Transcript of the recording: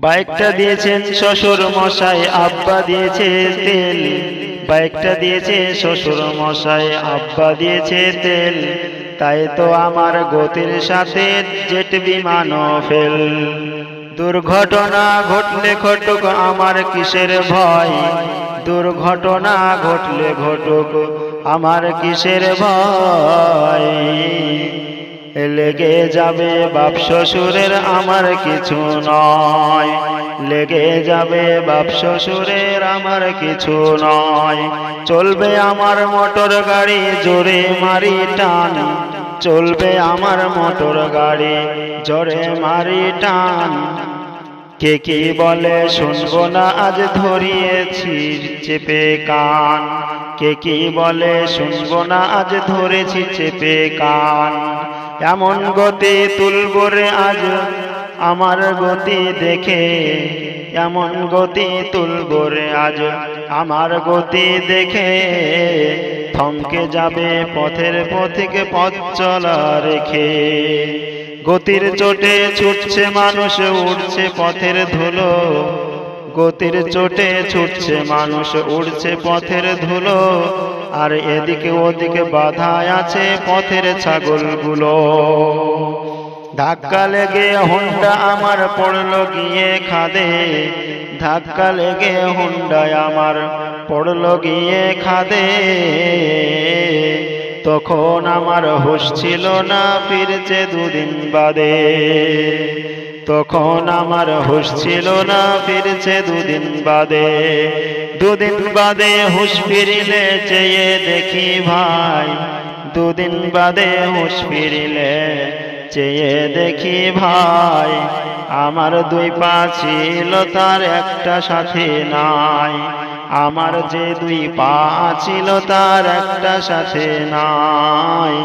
বাইকটা দিয়েছেন শ্বশুর মশাই, আব্বা দিয়েছে তেল। বাইকটা দিয়েছে শ্বশুর মশাই, আব্বা দিয়েছে তেল। তাই তো আমার গতির সাথে জেট বিমানও ফেল। দুর্ঘটনা ঘটলে ঘটুক আমার কিসের ভয়, দুর্ঘটনা ঘটলে ঘটুক আমার কিসের ভয়। লেগে যাবে বাপ শ্বশুরের আমার কিছু নয়, লেগে যাবে বাপ শ্বশুরের আমার কিছু নয়। চলবে আমার মোটর গাড়ি জোরে মারি টান, চলবে আমার মোটর গাড়ি জোরে মারি টান। কে কি বলে শুনবো না আজ ধরিয়েছি চেপে কান, কে কি বলে শুনবো না আজ ধরেছি চেপে কান। এমন গতি তুলবো রে আজ আমার গতি দেখে, এমন গতি তুলবো রে আজ আমার গতি দেখে। থমকে যাবে পথের পথিক পথ চলা রেখে। গতির চোটে ছুটছে মানুষ উড়ছে পথের ধুলো, গতির চোটে ছুটছে মানুষ উড়ছে পথের ধুলো। আর এদিকে ওদিকে বাধা আছে পথের ছাগলগুলো। ধাক্কা লেগে হুন্ডা আমার পড়লো গিয়ে খাদে, ধাক্কা লেগে হুন্ডা আমার পড়লো গিয়ে খাদে। তখন আমার হুঁশ ছিল না ফিরছে দুদিন বাদে, তখন আমার হুঁশ ছিল না ফিরছে দুদিন বাদে। দুদিন বাদে হুঁশ ফিরিলে চেয়ে দেখি ভাই, দুদিন বাদে হুঁশ ফিরিলে চেয়ে দেখি ভাই। আমার দুই পা ছিল তার একটা সাথে নাই, আমার যে দুই পা ছিল তার একটা সাথে নাই।